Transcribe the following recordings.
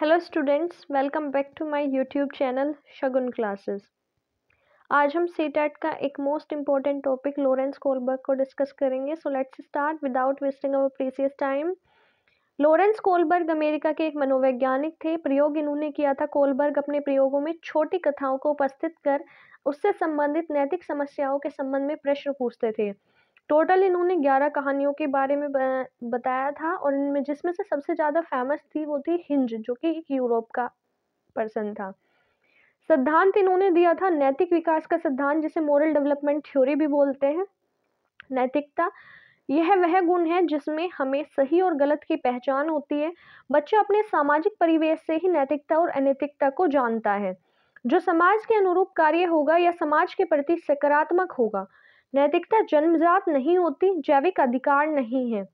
Hello students, welcome back to my YouTube channel Shagun classes. आज हम CTET का एक most important topic Lawrence Kohlberg को डिस्कस करेंगे। So let's start without wasting our precious time. Lawrence Kohlberg America के एक मनोवैज्ञानिक थे। प्रयोग इन्होंने किया था। कोलबर्ग अपने प्रयोगों में छोटी कथाओं को उपस्थित कर उससे संबंधित नैतिक समस्याओं के संबंध में प्रश्न पूछते थे। टोटल इन्होंने 11 कहानियों के बारे में बताया था और इनमें जिसमें से सबसे ज़्यादा फेमस थी वो थी हिंज, जो कि एक यूरोप का पर्सन था। सिद्धांत इन्होंने दिया था नैतिक विकास का सिद्धांत, जिसे मोरल डेवलपमेंट थ्योरी भी बोलते हैं। नैतिकता यह वह गुण है जिसमें हमें सही और गलत की पहचान होती है। बच्चा अपने सामाजिक परिवेश से ही नैतिकता और अनैतिकता को जानता है। जो समाज के अनुरूप कार्य होगा या समाज के प्रति सकारात्मक होगा। नैतिकता जन्मजात नहीं होती, जैविक अधिकार नहीं है।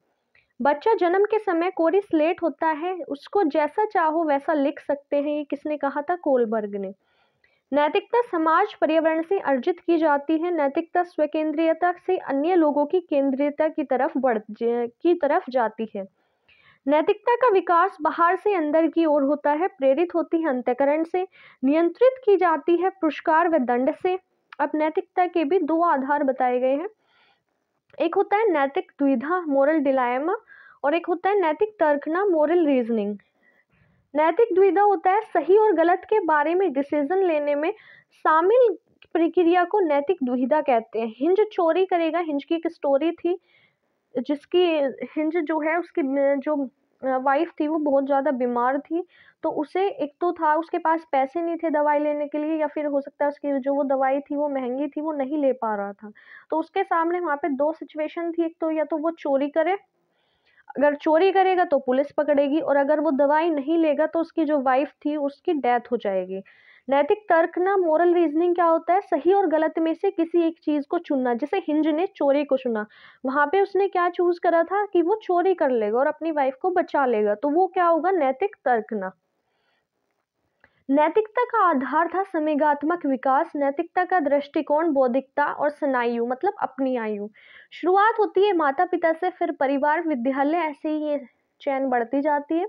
बच्चा जन्म के समय कोरी स्लेट होता है, उसको जैसा चाहो वैसा लिख सकते हैं। ये किसने कहा था? कोलबर्ग ने। नैतिकता समाज पर्यावरण से अर्जित की जाती है। नैतिकता स्वकेंद्रीयता से अन्य लोगों की केंद्रीयता की तरफ जाती है। नैतिकता का विकास बाहर से अंदर की ओर होता है, प्रेरित होती है अंतःकरण से, नियंत्रित की जाती है पुरस्कार व दंड से। अब नैतिकता के भी दो आधार बताए गए हैं। एक होता है नैतिक द्विधा, मोरल डिलायमा, और एक होता है नैतिक तर्कना, मोरल रीजनिंग। नैतिक द्विधा होता है सही और गलत के बारे में डिसीजन लेने में शामिल प्रक्रिया को नैतिक दुविधा कहते हैं। हिंज चोरी करेगा। हिंज की एक स्टोरी थी जिसकी हिंज जो है उसकी जो वाइफ थी वो बहुत ज़्यादा बीमार थी। तो उसे एक तो था उसके पास पैसे नहीं थे दवाई लेने के लिए, या फिर हो सकता है उसकी जो वो दवाई थी वो महंगी थी, वो नहीं ले पा रहा था। तो उसके सामने वहाँ पे दो सिचुएशन थी। एक तो या तो वो चोरी करे, अगर चोरी करेगा तो पुलिस पकड़ेगी, और अगर वो दवाई नहीं लेगा तो उसकी जो वाइफ थी उसकी डेथ हो जाएगी। नैतिक तर्कना, मोरल रीजनिंग क्या होता है? सही और गलत में से किसी एक चीज को चुनना। जैसे हिंज ने चोरी को चुना, वहां पे उसने क्या चूज करा था कि वो चोरी कर लेगा और अपनी वाइफ को बचा लेगा, तो वो क्या होगा? नैतिक तर्कना। नैतिकता का आधार था समेगात्मक विकास। नैतिकता का दृष्टिकोण बौद्धिकता और स्नायु मतलब अपनी आयु। शुरुआत होती है माता पिता से, फिर परिवार, विद्यालय, ऐसे ही ये चैन बढ़ती जाती है।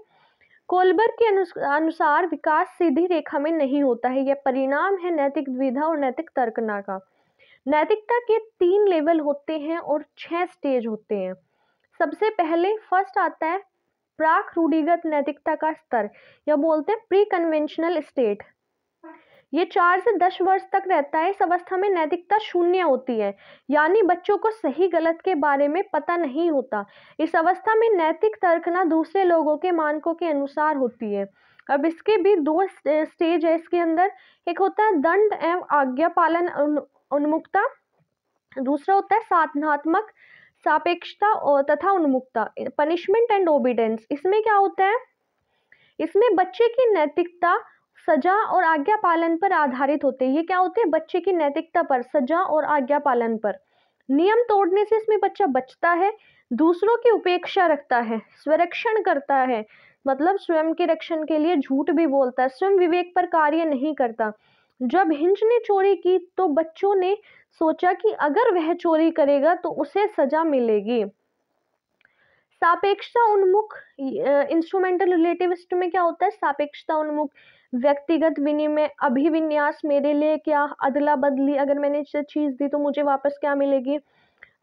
कोलबर्ग के अनुसार विकास सीधी रेखा में नहीं होता है, यह परिणाम है नैतिक द्विधा और नैतिक तर्कना का। नैतिकता के 3 लेवल होते हैं और 6 स्टेज होते हैं। सबसे पहले फर्स्ट आता है प्राक रूढ़िगत नैतिकता का स्तर, या बोलते हैं प्री कन्वेंशनल स्टेट। ये 4 से 10 वर्ष तक रहता है। इस अवस्था में नैतिकता शून्य होती है, यानी बच्चों को सही गलत के बारे में पता नहीं होता। इस अवस्था में नैतिक तर्कना दूसरे लोगों के मानकों के अनुसार होती है। अब इसके भी 2 स्टेज है इसके अंदर। एक होता है दंड एवं आज्ञा पालन उन्मुक्ता, दूसरा होता है साधनात्मक सापेक्षता और तथा उन्मुक्ता, पनिशमेंट एंड ओबीडेंस। इसमें क्या होता है? इसमें बच्चे की नैतिकता सजा और आज्ञा पालन पर आधारित होते हैं। ये क्या होते हैं? बच्चे की नैतिकता पर, सजा और आज्ञा पालन पर। नियम तोड़ने से इसमें बच्चा बचता है, दूसरों की उपेक्षा रखता है, स्वरक्षण करता है, मतलब स्वयं के रक्षण के लिए झूठ भी बोलता है, स्वयं विवेक पर कार्य नहीं करता। जब हिंज ने चोरी की तो बच्चों ने सोचा कि अगर वह चोरी करेगा तो उसे सजा मिलेगी। सापेक्षता उन्मुख इंस्ट्रूमेंटल रिलेटिविस्ट में क्या होता है? सापेक्षता उन्मुख व्यक्तिगत विनिमय, अभिविन्यास, मेरे लिए क्या, अदला बदली, अगर मैंने चीज दी तो मुझे वापस क्या मिलेगी।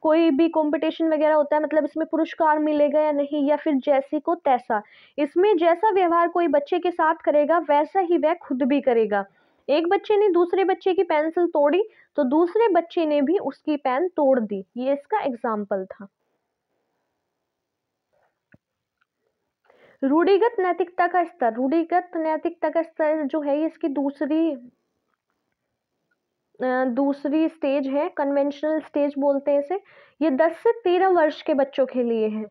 कोई भी कंपटीशन वगैरह होता है, मतलब इसमें पुरस्कार मिलेगा या नहीं, या फिर जैसी को तैसा। इसमें जैसा व्यवहार कोई बच्चे के साथ करेगा वैसा ही वह खुद भी करेगा। एक बच्चे ने दूसरे बच्चे की पेंसिल तोड़ी तो दूसरे बच्चे ने भी उसकी पेन तोड़ दी। ये इसका एग्जाम्पल था। रूढ़िगत नैतिकता का स्तर। रूढ़िगत नैतिकता का स्तर जो है ये इसकी दूसरी स्टेज है। कन्वेंशनल स्टेज बोलते हैं इसे। ये 10 से 13 वर्ष के बच्चों के लिए है।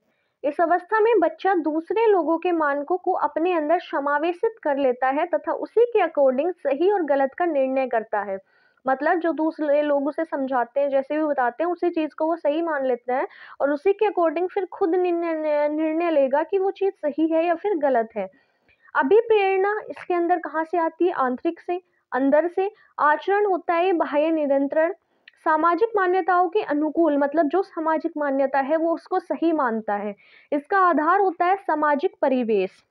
इस अवस्था में बच्चा दूसरे लोगों के मानकों को अपने अंदर समावेशित कर लेता है तथा उसी के अकॉर्डिंग सही और गलत का निर्णय करता है। मतलब जो दूसरे लोग उसे समझाते हैं, जैसे भी बताते हैं, उसी चीज को वो सही मान लेता है और उसी के अकॉर्डिंग फिर खुद निर्णय लेगा कि वो चीज सही है या फिर गलत है। अभिप्रेरणा इसके अंदर कहाँ से आती है? आंतरिक से, अंदर से। आचरण होता है बाह्य नियंत्रण। सामाजिक मान्यताओं के अनुकूल, मतलब जो सामाजिक मान्यता है वो उसको सही मानता है। इसका आधार होता है सामाजिक परिवेश।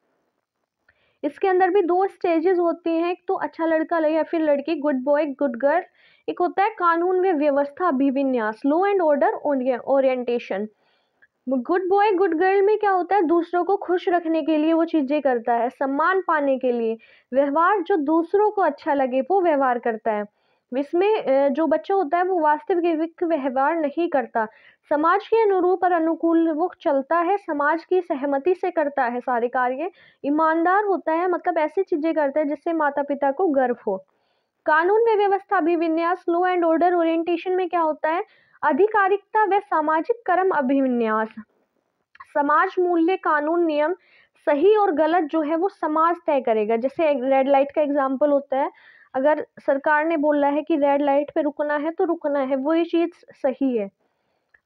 इसके अंदर भी 2 स्टेजेस होती हैं, एक तो अच्छा लड़का या फिर लड़की, गुड बॉय गुड गर्ल। एक होता है कानून व व्यवस्था अभिविन्यास, law and order orientation. Good boy good girl में क्या होता है, दूसरों को खुश रखने के लिए वो चीजें करता है, सम्मान पाने के लिए, व्यवहार जो दूसरों को अच्छा लगे वो व्यवहार करता है। इसमें जो बच्चा होता है वो वास्तविक व्यवहार नहीं करता, समाज के अनुरूप और अनुकूल वो चलता है, समाज की सहमति से करता है सारे कार्य, ईमानदार होता है, मतलब ऐसी चीजें करता है जिससे माता पिता को गर्व हो। कानून व व्यवस्था अभिविन्यास, लॉ एंड ऑर्डर ओरिएंटेशन में क्या होता है, आधिकारिकता व सामाजिक कर्म अभिविन्यास, समाज मूल्य कानून नियम सही और गलत जो है वो समाज तय करेगा। जैसे रेड लाइट का एग्जाम्पल होता है, अगर सरकार ने बोला है कि रेड लाइट पे रुकना है तो रुकना है, वो ये चीज सही है।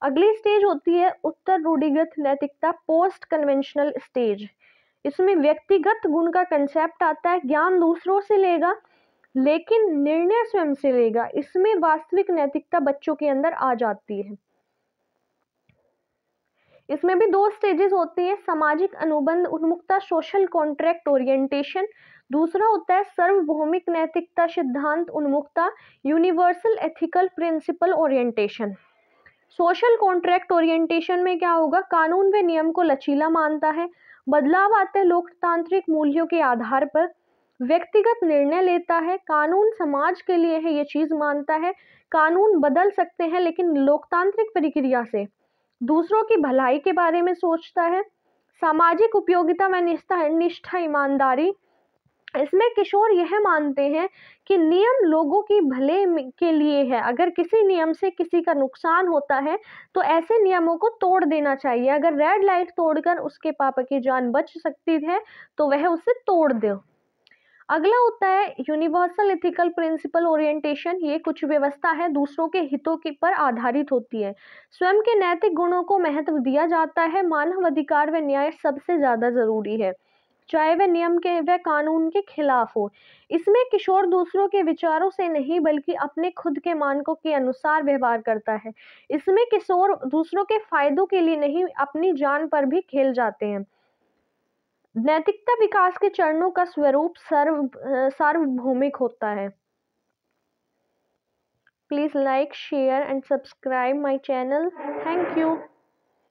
अगली स्टेज होती है उत्तर रूढ़िगत नैतिकता, पोस्ट कन्वेंशनल स्टेज। इसमें व्यक्तिगत गुण का कंसेप्ट आता है, ज्ञान दूसरों से लेगा लेकिन निर्णय स्वयं से लेगा। इसमें वास्तविक नैतिकता बच्चों के अंदर आ जाती है। इसमें भी 2 स्टेजेस होती हैं, सामाजिक अनुबंध उन्मुखता, सोशल कॉन्ट्रैक्ट ओरिएंटेशन। दूसरा होता है सार्वभौमिक नैतिकता सिद्धांत उन्मुखता, universal ethical principle orientation. Social contract orientation में क्या होगा, कानून व नियम को लचीला मानता है, बदलाव आते हैं लोकतांत्रिक मूल्यों के आधार पर, व्यक्तिगत निर्णय लेता है, कानून समाज के लिए है ये चीज मानता है, कानून बदल सकते हैं लेकिन लोकतांत्रिक प्रक्रिया से, दूसरों की भलाई के बारे में सोचता है, सामाजिक उपयोगिता व निष्ठा ईमानदारी। इसमें किशोर यह मानते हैं कि नियम लोगों की भले के लिए है, अगर किसी नियम से किसी का नुकसान होता है तो ऐसे नियमों को तोड़ देना चाहिए, अगर रेड लाइट तोड़कर उसके पापा की जान बच सकती है तो वह उसे तोड़ दे। अगला होता है यूनिवर्सल एथिकल प्रिंसिपल ओरिएंटेशन, ये कुछ व्यवस्था है दूसरों के हितों के पर आधारित होती है, स्वयं के नैतिक गुणों को महत्व दिया जाता है, मानव अधिकार व न्याय सबसे ज्यादा जरूरी है, चाहे वह नियम के व कानून के खिलाफ हो। इसमें किशोर दूसरों के विचारों से नहीं बल्कि अपने खुद के मानकों के अनुसार व्यवहार करता है। इसमें किशोर दूसरों के फायदों के लिए नहीं अपनी जान पर भी खेल जाते हैं। नैतिकता विकास के चरणों का स्वरूप सार्वभौमिक होता है। Please like share and subscribe my channel. Thank you.